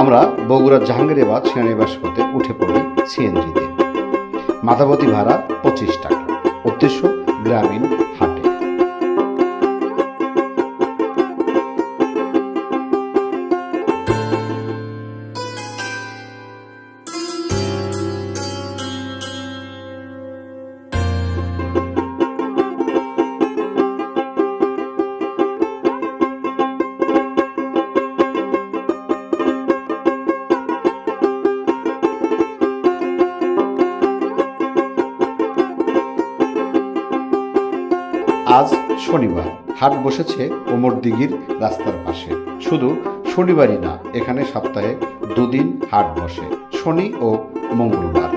আমরা বগুড়ার জাহাঙ্গীরাবাদ সেনানিবাস হতে উঠে পড়ি সিএনজিতে। মাথাপতি ভাড়া 25 টাকা। উদ্দেশ্য গ্রামীণ হাটে। আজ শনিবার, হাট বসেছে ওমরদিঘির রাস্তার পাশে। শুধু শনিবারই না, এখানে সপ্তাহে 2 দিন হাট বসে, শনি ও মঙ্গলবার।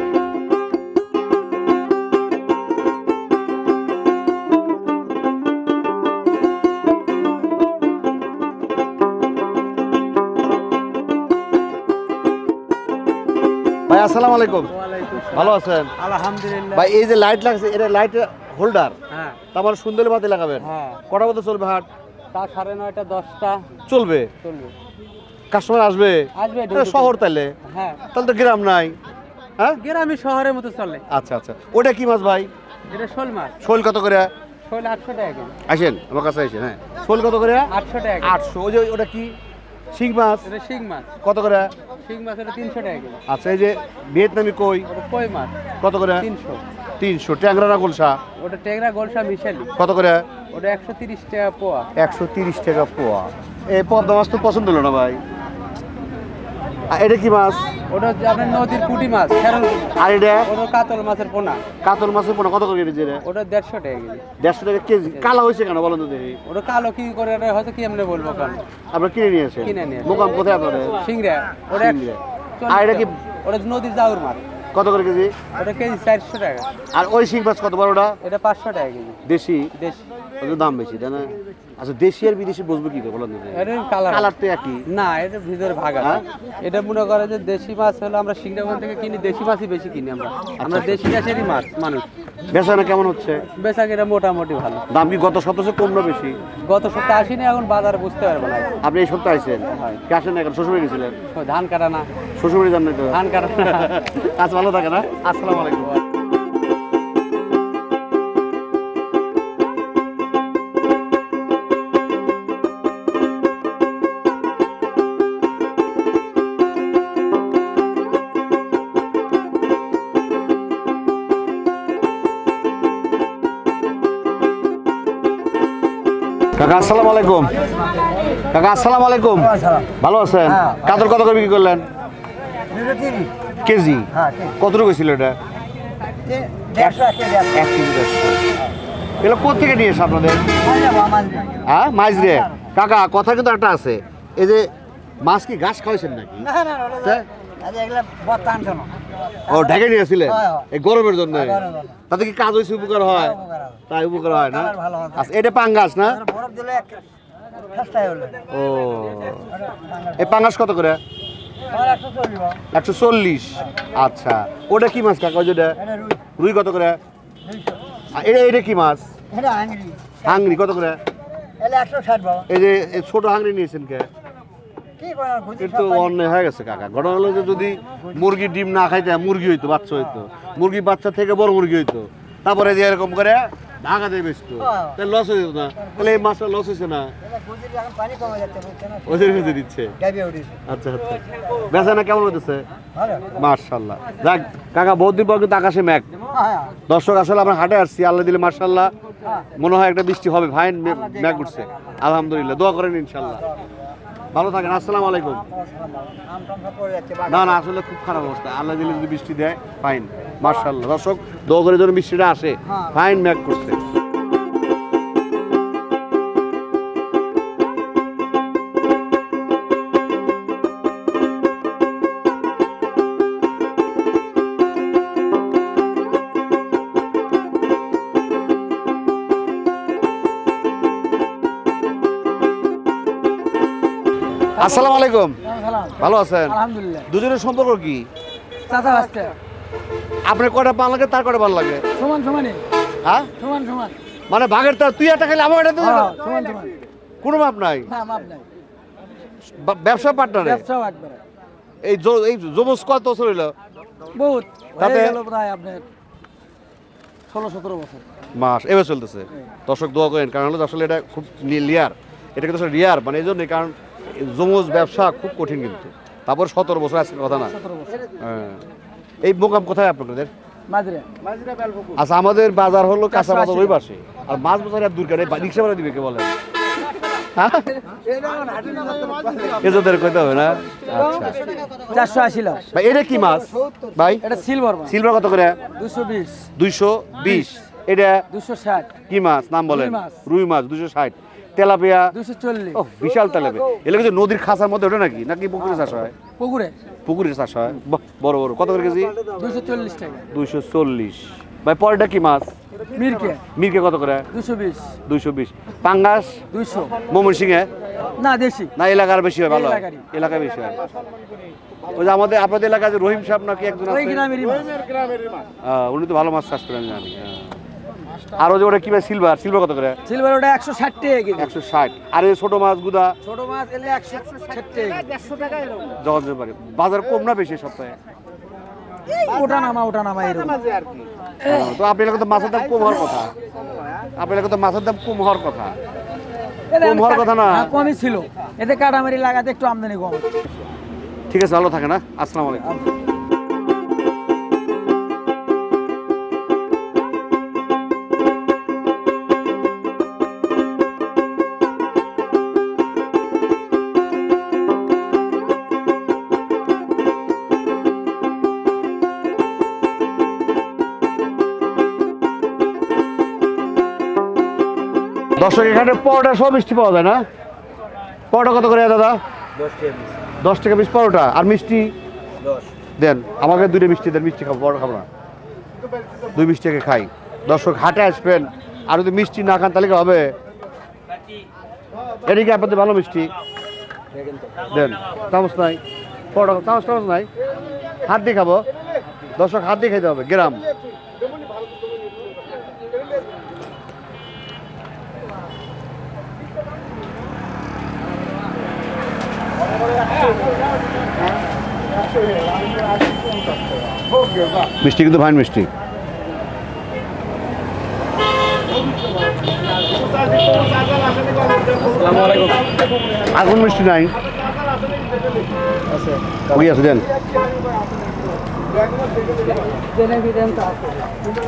ভাই আসসালামু আলাইকুম। ভালো আছেন? আলহামদুলিল্লাহ। ভাই এই যে লাইট লাগছে, এটা লাইট হোল্ডার, হ্যাঁ, তারপর সুন্দর বাতি লাগাবেন। হ্যাঁ। কটা মতো চলবে হাট? তা 9:30 10টা চলবে, চলবে। কাস্টমার আসবে? আসবে, এটা শহর তাইলে? হ্যাঁ, তাহলে তো গ্রাম নাই। হ্যাঁ, গ্রামে শহরের মতো চলে। আচ্ছা আচ্ছা। ওটা কি মাছ ভাই? এটা শোল মাছ। শোল কত করে? শোল 800 টাকা কেজি। আসেন আমার কাছে আসেন। হ্যাঁ, শোল কত করে? 800 টাকা কেজি। 800। ওই যে ওটা কি শিং মাছ? এটা শিং মাছ। কত করে? শিং মাছ এটা 300 টাকা কেজি। আচ্ছা, এই যে ভিয়েতনামি কই ওটা কই মাছ কত করে? 300। 300। ট্যাংরা না গোলসা ওটা টেংরা গোলসা মিশালি। কত করে? ওটা 130 টাকা পোয়া। 130 টাকা পোয়া। এই পদ্মা মাছ তো পছন্দ হলো না ভাই। আর এটা কি মাছ? ওটা হচ্ছে আপনার নদীর পুঁটি মাছ, খেরল পুঁটি। আর এটা ওটা কাতল মাছের পোনা। কাতল মাছের পোনা কত করে কেজি? এটা ওটা 150 টাকা কেজি। 150 টাকা কেজি। কালা হয়েছে কেন বলেন তো দেখি? ওটা কালো কি করে এটা হয়তো কি এমনি বলবো কারণ আপনারা কিনে নিয়ে আসেন? কিনে নিয়ে আসি। মোকাম কোথায় আপনাদের? সিংড়া। ওটা সিংড়া। 140 আর এটা কি? ওটা নদীর জাউর মাছ। কত করে কেজি? ওটা কেজি 400 টাকা। আর ওই শিং মাছ কত বড়? ওটা এটা 500 টাকা কেজি। দেশি? দেশি। ওদের দাম বেশি তাই না? আচ্ছা, দেশি আর বিদেশি বুঝবো কি করে বলেন তো দেখি? এটা কালার কালার তো একই। না, এটা ভিতরে ভাগ আছে। হ্যাঁ? এটা মনে করে যে দেশি মাছ হলো আমরা সিংড়াগঞ্জ থেকে কিনি, দেশি মাছই বেশি কিনি আমরা। আমরা দেশি দেশেরই মাছ মানুষ। বেচাকেনা কেমন হচ্ছে? বেচাকেনা মোটামুটি ভালো। দাম কি গত সপ্তাহে কম না বেশি? গত সপ্তাহে আসিনি, এখন বাজারে বুঝতে পারবো না। আপনি এই সপ্তাহে আসছেন? হয়। কে আসেন না? এখন শ্বশুরবাড়ি গেছিলেন? তো ধান কাটা না, শ্বশুরবাড়ি যান নাই তো? ধান কাটা না। আচ্ছা, ভালো থাকে না? আসসালামু আলাইকুম। কাকা আসসালামু আলাইকুম। কাকা আসসালামু আলাইকুম। ভালো আছেন? কাতল কত করে বিক্রি করলেন কেজি? কতটুকু ছিল এটা? 1 কেজি 150। এগুলো কোথেকে নিয়ে এসে আপনাদের? হ্যাঁ, মাইজরে। কাকা কথা কিন্তু একটা আছে, এই যে মাছ কি ঘাস খাওয়াইছেন নাকি? হ্যাঁ? ও ঢেকে নিয়েছিলেন এই গরমের জন্য? তাতে কি কাজ হয়েছে? উপকার হয়? তাই উপকার হয় না? আচ্ছা, এটা পাঙ্গাস না? ও, এই পাঙ্গাস কত করে? 140। আচ্ছা, ওটা কি মাছ কাকা? যেটা রুই কত করে? আর এটা কি মাছ? হাংরি কত করে? এই যে এই ছোট হাংরি নিয়েছেন কে? কিন্তু অন্যায় হয়ে গেছে কাকা। ঘটনা হলো যে যদি মুরগি ডিম না খাইতে মুরগি হইতো, বাচ্চা হইতো, মুরগি বাচ্চা থেকে বড় মুরগি হইতো, তারপরে যে এরকম করে ঢাকা দিয়ে বেচতো, তাহলে লস হয়ে যেত না? তাহলে এই মাছটা লস হয়েছে না? ওদের ভেজে দিচ্ছে। আচ্ছা আচ্ছা। বেচানা কেমন হতেছে? মার্শাল্লাহ। যাক কাকা, বহুত দিন পর কিন্তু আকাশে মেঘ। দর্শক আসলে আমরা হাটে আসছি, আল্লাহ দিলে মার্শাল্লাহ মনে হয় একটা বৃষ্টি হবে। ফাইন মেঘ উঠছে, আলহামদুলিল্লাহ। দোয়া করেন ইনশাল্লাহ। ভালো থাকেন। আসসালামু আলাইকুম। না না, আসলে খুব খারাপ অবস্থা। আল্লাহ দিলে যদি বৃষ্টি দেয় ফাইন, মার্শাল্লাহ। দর্শক দোয়া করে যেন বৃষ্টিটা আসে। ফাইন মেঘ করছে। আসসালামু আলাইকুম। ভালো আছেন? আলহামদুলিল্লাহ। দুজনের সম্পর্ক কি? চাচা আসছে। আপনার কয়টা পান লাগে, তার কয়টা পান লাগে? সমান সমানই। হ্যাঁ, সমান সমান। মানে ভাগের তার তুই একটা খাইলে আমার এটা সমান সমান। কোনো মাপ নাই? না, মাপ নাই। ব্যবসা পার্টনারে? ব্যবসাও একবারে। এই এই জমজ কত বছর হইলো? বহুত তাতে প্রায় আপনার 16-17 বছর মাস এবার চলতেছে। দর্শক দোয়া করেন, কারণ হলো আসলে এটা খুব রিয়ার, এটা কিন্তু আসলে রিয়ার, মানে এই জন্যই, কারণ জমজ ব্যবসা খুব কঠিন কিন্তু। তারপর 17 বছর আজকের কথা না। 17 বছর। হ্যাঁ, এই মোকাম কোথায় আপনাদের? মাঝরে আচ্ছা, আমাদের বাজার হলো কাঁচা বাজার ওই পাশে, আর মাছ বাজার আর দূর করে রিক্সা ভাড়া দিবে কে বলেন? এজোদের কইতে হবে না। আচ্ছা 480 লাখ ভাই, এটা কি মাছ ভাই? এটা সিলভার মাছ সিলভার কত করে? 220 220। এটা 260 কি মাছ নাম বলেন? রুই মাছ। রুই মাছ 260। তেলাপিয়া 240 ও বিশাল তেলাপিয়া। এগুলো কিছু নদীর খাঁচার মধ্যে ওঠে নাকি, নাকি পুকুরে চাষ হয়? পুকুরে পুকুরে চাষ হয়। বাহ, বড় বড়। কত করে কেজি? 240 টাকা 240। ভাই পরেরটা কি মাছ? মিরকে মিরকে কত করে? 220 220। পাঙ্গাস 200 ময়মনসিংহে না দেশি না এলাকার বেশি হয়? ভালো হয়, এলাকারই। এলাকায় বেশি হয়। ওই যে আমাদের আপনাদের এলাকায় যে রহিম সাহেব নাকি একজন ওই আছে, গ্রামেরই মাছ উনি তো ভালো মাছ চাষ করেন জানি। আর ওই যে ওটা কি ভাই সিলভার? সিলভার কত করে? সিলভার ওটা 160 টাকা কেজি 160। আর এই ছোট মাছ গুদা ছোট মাছ এলে 160 টাকা 150 টাকা এরকম যখন যেতে পারে। বাজার কম না বেশি সপ্তাহে? ওটা নামা এরকম তো আপনার এলাকায় তো মাছের দাম কম হওয়ার কথা, আপনার এলাকায় তো মাছের দাম কম হওয়ার কথা। কম হওয়ার কথা না? হ্যাঁ, কমই ছিল, এতে কাটামারি লাগাতে একটু আমদানি কম। ঠিক আছে, ভালো থাকে না। আসসালামু আলাইকুম। দর্শক, এখানে পরোটা সব মিষ্টি পাওয়া যায় না? পরোটা কত করে দাদা? 10 টাকা পিস পরোটা। আর মিষ্টি দেন আমাকে 2টা মিষ্টি দেন, মিষ্টি খাবো, পরোটা খাবো না। 2 মিষ্টি টাকা খাই। দর্শক, হাটে আসবেন, আর যদি মিষ্টি না খান তাহলে কি হবে? এদিকে আপনাদের ভালো মিষ্টি দেন। চামচ নাই? পরোটা চামচ নাই? হাত দিয়ে খাবো। দর্শক, হাত দিয়ে খাইতে হবে। গ্রাম মিষ্টি কিন্তু ভাইন মিষ্টি। আর কোন মিষ্টি নাই? ওই আছে দেন।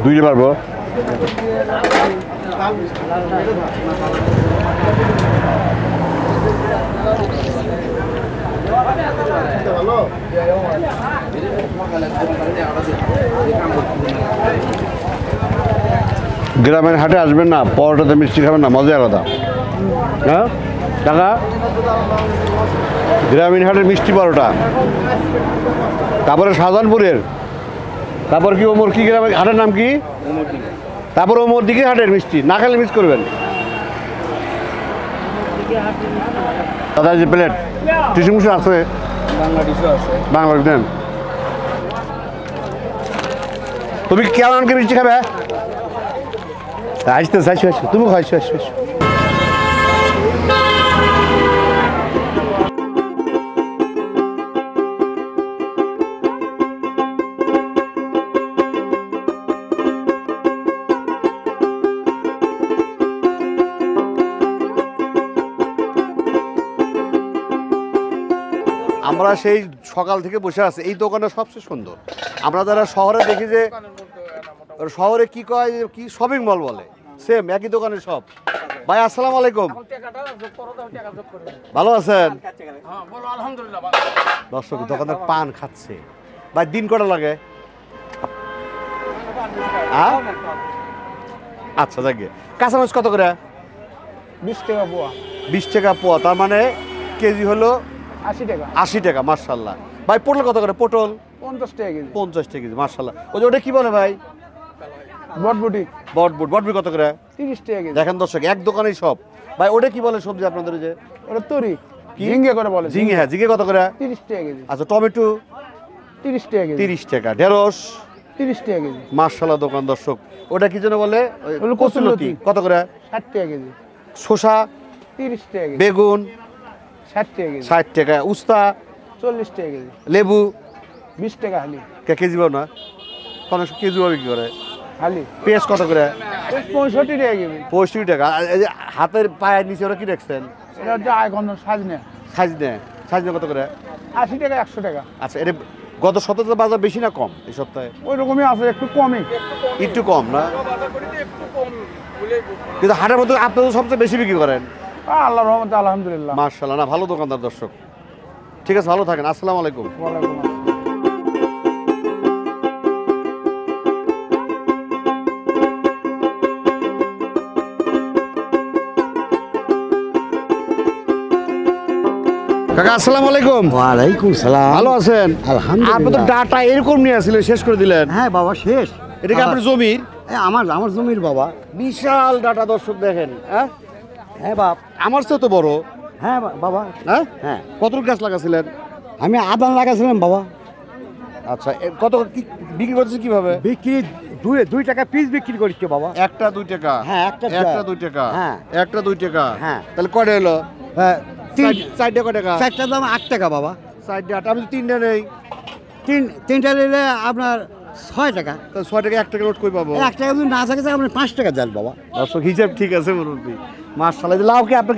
2টা পারবো। গ্রামের হাটে আসবেন না, পরোটাতে মিষ্টি খাবেন না, মজা আলাদা। হ্যাঁ টাকা, গ্রামীণ হাটের মিষ্টি পরোটা। তারপরে শাহজাহানপুরের, তারপর কি ওমর কি গ্রামের হাটের নাম কি? তারপর ওমর দিকে হাটের মিষ্টি না খেলে মিস করবেন। দাদা যে প্লেট টিসু মুসু আছে, বাংলা দেন। তুমি কেমন কি মিষ্টি খাবে? আসতে চাইছো, তুমি খাইছো। আমরা সেই সকাল থেকে বসে আছি, এই দোকানটা সবচেয়ে সুন্দর। আমরা যারা শহরে দেখি যে শহরে কি কয়, কি শপিং মল বলে, সেম একই দোকানে সব। ভাই আসসালামু আলাইকুম, ভালো আছেন? দর্শক, দোকানের পান খাচ্ছে। ভাই দিন কটা লাগে? আচ্ছা যাকে। কাঁচামরিচ কত করে? 20 টাকা পোয়া। 20 টাকা পোয়া, তার মানে কেজি হলো 80 টাকা। 80 টাকা, মার্শাল্লাহ। ভাই পটল কত করে? পটল 50 টাকা কেজি। 50 টাকা কেজি, মার্শাল্লাহ। ওই যে ওটা কি বলে ভাই? বটবুটি বটবুট কত করে? 30 টাকা কেজি। দেখেন দর্শক, এক দোকানেই সব। ভাই ওটা কি বলে সবজি আপনাদের? যে ওটা তরি কি? ঝিঙ্গে করে বলে। ঝিঙে, হ্যাঁ ঝিঙে কত করে? 30 টাকা কেজি। আচ্ছা টমেটো 30 টাকা কেজি। 30 টাকা। ঢেঁড়স 30 টাকা কেজি। মার্শাল্লাহ দোকান। দর্শক, ওটা কি যেন বলে? ওগুলো কচুলতি কত করে? 60 টাকা কেজি। শসা 30 টাকা কেজি। বেগুন 60 টাকা কেজি। 60 টাকা। উস্তা 40 টাকা কেজি। লেবু 20 টাকা হালি। কেজি পাও না? কোনো কেজি পাবে কি করে? হালি। পেঁয়াজ কত করে? 65 টাকা কেজি। 65 টাকা। আর এই যে হাতের পায়ের নিচে ওরা কি রাখছেন? এটা হচ্ছে আইকন সাজনে। সাইজ কত করে? 80 টাকা 100 টাকা। আচ্ছা, এটা গত সপ্তাহে বাজার বেশি না কম এই সপ্তাহে? ওই রকমই আছে, একটু কমই। একটু কম না? কিন্তু হাটের মধ্যে আপনারা তো সবচেয়ে বেশি বিক্রি করেন। আল্লাহর রহমতে আলহামদুলিল্লাহ। মাশাআল্লাহ, না ভালো দোকানদার দর্শক। ঠিক আছে, ভালো থাকেন। আসসালামু আলাইকুম। ওয়ালাইকুম আসসালাম। কাকা আসসালামু আলাইকুম। ওয়ালাইকুম সালাম। ভালো আছেন? আলহামদুলিল্লাহ। আপনি তো ডাটা এরকম নিয়ে আসছিলেন, শেষ করে দিলেন। হ্যাঁ বাবা, শেষ। এটা কি আপনার জমির? আমার জমির বাবা। বিশাল ডাটা দর্শক দেখেন। হ্যাঁ হ্যাঁ বাপ। আমার চেয়ে তো বড়। হ্যাঁ বাবা। হ্যাঁ হ্যাঁ, কতটুকু গাছ লাগাছিলেন? আমি আদান লাগাছিলাম বাবা। আচ্ছা, কত কি বিক্রি করছেন কিভাবে? বিক্রি 2 টাকা পিস বিক্রি করছে বাবা। একটা 2 টাকা? হ্যাঁ, একটা 2 টাকা। হ্যাঁ। একটা 2 টাকা। হ্যাঁ। তাহলে কয়টা হলো? হ্যাঁ, চারটে কয় টাকা? 4টার দাম 8 টাকা বাবা। চারটে 8। আমি তো তিনটা নেই। তিনটা নিলে আপনার 6 টাকা। তাহলে 6 টাকা 1 টাকা নোট কই পাবো? 1 টাকা যদি না থাকে তাহলে আপনি 5 টাকা দেন বাবা। দর্শক হিসাব ঠিক আছে মুরব্বি। মাশাআল্লাহ। লাউ কি আপনার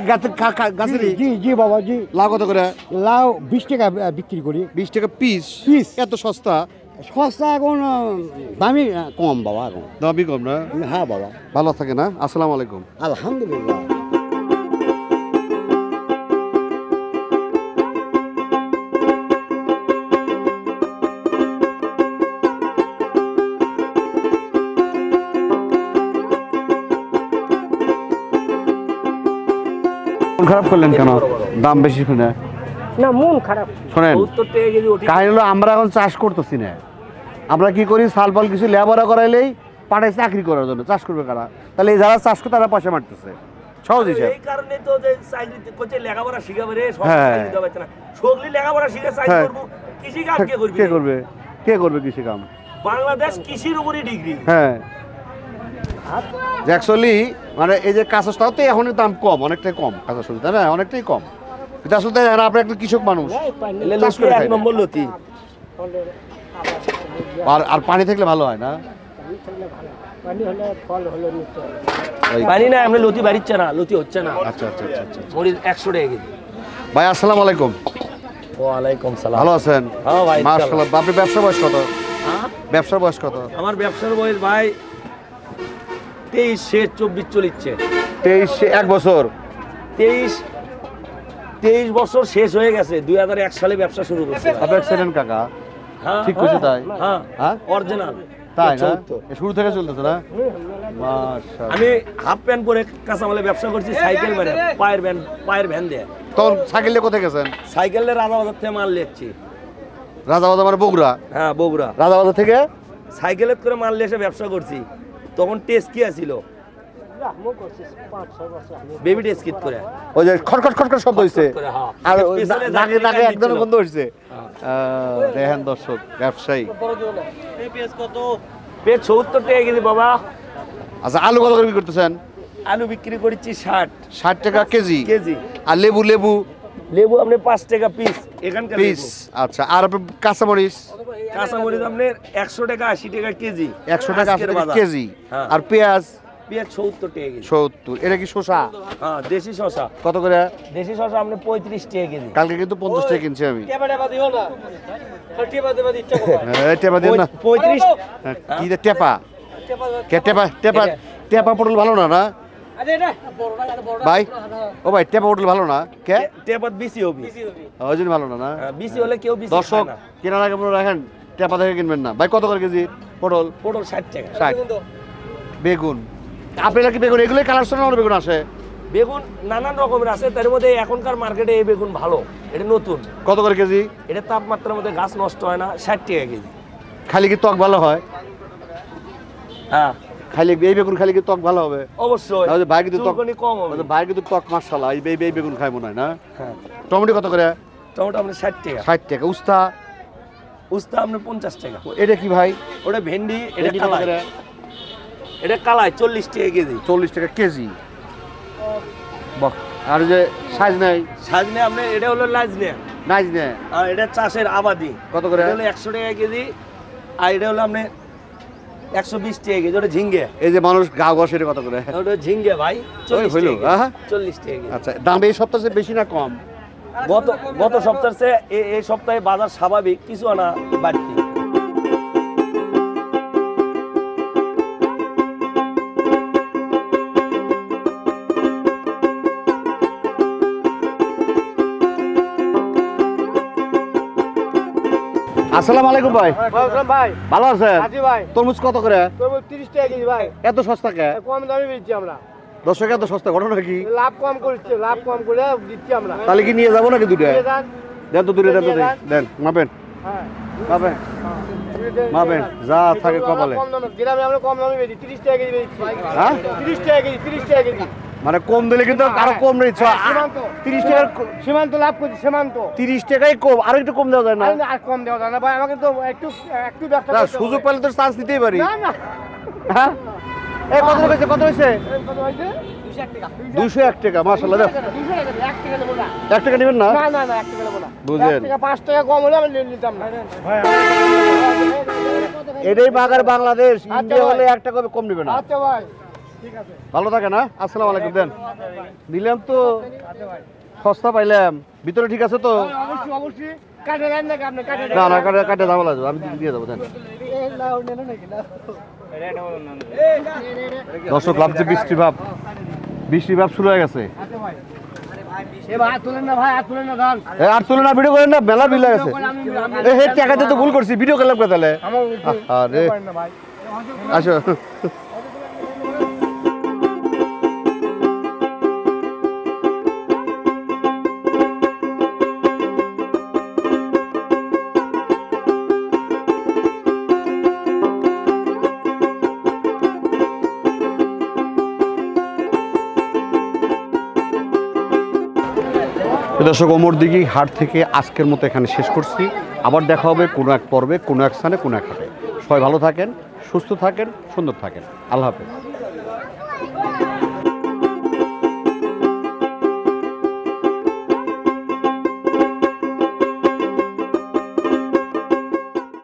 গাছেরই? জি জি বাবা জি। লাউ কত করে? লাউ 20 টাকা বিক্রি করি। 20 টাকা পিস? পিস। এত সস্তা? সস্তা এখন, দামি কম বাবা এখন। দামই কম না? হ্যাঁ বাবা। ভালো থাকে না? আসসালামু আলাইকুম। আলহামদুলিল্লাহ। মন খারাপ করলেন কেন? দাম বেশি শুনে? না, মন খারাপ। শোনেন, 70 টাকা কেজি ওঠে। কাহিনী হলো আমরা এখন চাষ করতেছি না। আমরা কি করি, সালপাল কিছু লেবারা করাইলেই পাঠাই চাকরি করার জন্য। চাষ করবে কারা? তাহলে এই যারা চাষ করে তারা পয়সা মারতেছে। সহজ হিসাব। এই কারণে তো যে চাকরি করছে, লেখাপড়া শিখাবে রে, সব হ্যাঁ। চাকরি দেওয়া হচ্ছে না। সগলি লেখাপড়া শিখে চাকরি হ্যাঁ। করবো, কৃষি কাজ কে করবে? কে করবে? কে করবে কৃষি কাম? বাংলাদেশ কৃষির উপরই ডিগ্রি। হ্যাঁ, অ্যাকচুয়ালি মানে এই যে কাঁচা সবতে এখন দাম কম, অনেকটাই কম কাঁচা সবজি, তাই না? অনেকটাই কম। কিন্তু আসলে তাই না, আপনি একটা কৃষক মানুষ, চাষ করে এক খাই না। নম্বর লতি। আর পানি থাকলে ভালো হয় না? ওই- পানি না, আমরা লতি বাড়িচ্ছে না, লতি হচ্ছে না। আচ্ছা আচ্ছা আচ্ছা আচ্ছা। মরিচ 100 টাকা কেজি। ভাই আসসালামু আলাইকুম। ওয়ালাইকুম সালাম। ভালো আছেন? হ্যাঁ ভাই, মাশাআল্লাহ। আপনি ব্যবসা বয়স কত? হ্যাঁ? ব্যবসার বয়স কত? আমার ব্যবসার বয়স ভাই 23 শেষ, 24 চলিচ্ছে। 23 1 বছর। 23 বছর শেষ হয়ে গেছে। 2001 সালে ব্যবসা শুরু করছি। আপনি অ্যাক্সিডেন্ট কাকা? হ্যাঁ, ঠিক কইছে তাই? হ্যাঁ, হ্যাঁ? অরিজিনাল। তাই না? 74 এ শুরু থেকে চলতেছে না? মাশাআল্লাহ। আমি হাফ প্যান্ট পরে কাঁচামালে ব্যবসা করছি, সাইকেল মানে পায়ের ভ্যান দিয়ে। তখন সাইকেলে কোথায় গেছেন? সাইকেলে রাজাবাজার থেকে মাল লিখছি। রাজাবাজার মানে বগুড়া? হ্যাঁ, বগুড়া। রাজাবাজার থেকে সাইকেলে করে মাল লিয়ে এসে ব্যবসা করছি। তখন টেস্ট কি আছিল, বেবি টেস্ট কিট করে। ওই যে খটখট খটখট শব্দ হইছে, করে, হ্যাঁ। আর ওই পিছনে নাকে নাকে জানি একদম ছিল। বন্ধ হইছে। দেখেন দর্শক, ব্যবসায়ী। পেট 70 টাকা কেজি বাবা। আচ্ছা, আলু কত করে বিক্রি করতেছেন? আলু বিক্রি করছি 60 টাকা কেজি। কেজি। আর লেবু? লেবু আপনি 5 টাকা পিস এখানকার পিস। লেবু। আচ্ছা, আর আপনার কাঁচামরিচ? কাঁচামরিচ আপনার 100 টাকা 80 টাকা কেজি। 100 টাকা 80 আজকের টাকা বাজার। কেজি। হ্যাঁ। আর পেঁয়াজ? পেঁয়াজ 70 টাকা কেজি। 70। এটা কি শসা? হ্যাঁ, দেশি শসা। কত করে? দেশি শসা আপনি 35 টাকা কেজি। কালকে কিন্তু 50 টাকা কিনছি আমি। হ্যাঁ, এই টেপা দিন না। 35 হ্যাঁ, কি রে টেপা? কে টেপা? টেপা টেপা পটল ভালো না? না ভাই, ও ভাই, টেপা পটল ভালো না? কে? টেপাত বিসি হবে। ওই জন্য ভালো না? না বিসি হলে কেউ বিসি দর্শক, খায় না। কেনার আগে মনে রাখেন টেপা থেকে কিনবেন না। ভাই কত করে কেজি পটল? পটল 60 টাকা। 60। বেগুন? আপনারা কি বেগুন এগুলোই কালার শোনা বেগুন আসে? বেগুন নানান রকমের আছে, তার মধ্যে এখনকার মার্কেটে এই বেগুন ভালো, এটা নতুন। কত করে কেজি? এটা তাপমাত্রার মধ্যে গাছ নষ্ট হয় না, 60 টাকা কেজি। খালি কি ত্বক ভালো হয়? হ্যাঁ, খালি এই বেগুন খালি কি ত্বক ভালো হবে? অবশ্যই। তাহলে ভাই কিন্তু ত্বক, চুলকানি কম হবে। ভাই কিন্তু ত্বক মাশাআল্লাহ। এই বেগুন খায় মনে হয় না? হ্যাঁ, টমেটো কত করে? টমেটো আপনি 60 টাকা। 60 টাকা। উস্তা? উস্তা আপনি 50 টাকা। এটা কি ভাই? ওটা ভেন্ডি, এটা ভেন্ডি কত কালাই। করে? এটা কালাই 40 টাকা কেজি। 40 টাকা কেজি। বাহ। আর যে সাইজ নাই? সাজনে আপনি, এটা হলো লাজনে, নাইস নে আর এটা চাষের আবাদি। কত করে? এটা হলো 100 টাকা কেজি, আর এটা হলো আপনি 120 টাকা কেজি। ওটা ঝিঙ্গে, এই যে মানুষ গাও ঘষে কত করে? ওটা ঝিঙ্গে ভাই 40 হইলো, টাকা আহা। কেজি, 40 টাকা কেজি। আচ্ছা দাম এই সপ্তাহে বেশি না কম? গত সপ্তাহের চেয়ে এই সপ্তাহে বাজার স্বাভাবিক, কিছু আনা বাড়তি। আসসালামু আলাইকুম ভাই, ভাই ভালো আছেন? আজি ভাই তরমুজ কত করে? 30 টাকা কেজি ভাই, এত সস্তা কে? কম দামে বেচছি আমরা। দর্শক এত সস্তা ঘটনা কি? লাভ কম করছে, লাভ কম করে দিচ্ছি আমরা। তাহলে কি নিয়ে যাবো নাকি দুটো? দেন তো দুটো, দেন তো দেন, মাপেন হ্যাঁ মাপেন মাপেন, যা থাকে কপালে। কম দামে গ্রামে আমরা কম দামে বেচি, 30 টাকা কেজি বেচছি। হ্যাঁ 30 টাকা কেজি, 30 টাকা কেজি। মানে কম দিলে কিন্তু আরো কম নিচ্ছ। সীমান্ত 30 টাকার সীমান্ত লাভ করছি, সীমান্ত 30 টাকাই কম, আর একটু কম দেওয়া যায় না? আর কম দেওয়া যায় না ভাই, আমাকে তো একটু একটু ব্যবসা না, করতে হবে। সুযোগ পেলে তো চান্স নিতেই পারি। না না হ্যাঁ এই কত হয়েছে, কত হয়েছে? এই কত হয়েছে? 201 টাকা, মাশাআল্লাহ। 200 টাকা, 1 টাকা দেবো না। 1 টাকা নেবেন না? না না না 1 টাকা দেবো না। বুঝলেন? 1 টাকা 5 টাকা কম হলে আমি নিতাম না। এটাই বাগার বাংলাদেশ, ইন্ডিয়া ভাই। হলে 1 টাকা কম নেবে না। আচ্ছা ভাই, ঠিক আছে। ভালো থাকে না? আসসালামু আলাইকুম। দেন দিলাম তো, আচ্ছা ভাই, সস্তা পাইলাম। ভিতরে ঠিক আছে তো? অবশ্যই অবশ্যই কাটে দেন নাকি আপনি? কাটে না না, কাটে কাটে দাম লাগবে, আমি দিয়ে দেবো। দেন দর্শক লাভছে বৃষ্টি ভাব, বৃষ্টি ভাব শুরু হয়ে গেছে। আচ্ছা ভাই, এ ভাই তুলেন না ভাই, আর তুলেন না ধান। আর তুলে না, ভিডিও করেন না, মেলা বিল হয়ে গেছে। হে টাকাতে তো ভুল করছি, ভিডিও করলাম কে তাহলে? আরে করেন না ভাই। আসো। দর্শক ওমরদিঘি হাট থেকে আজকের মতো এখানে শেষ করছি। আবার দেখা হবে কোনো এক পর্বে, কোনো এক স্থানে, কোনো এক হাটে। সবাই ভালো থাকেন, সুস্থ থাকেন, সুন্দর থাকেন। আল্লাহ হাফেজ।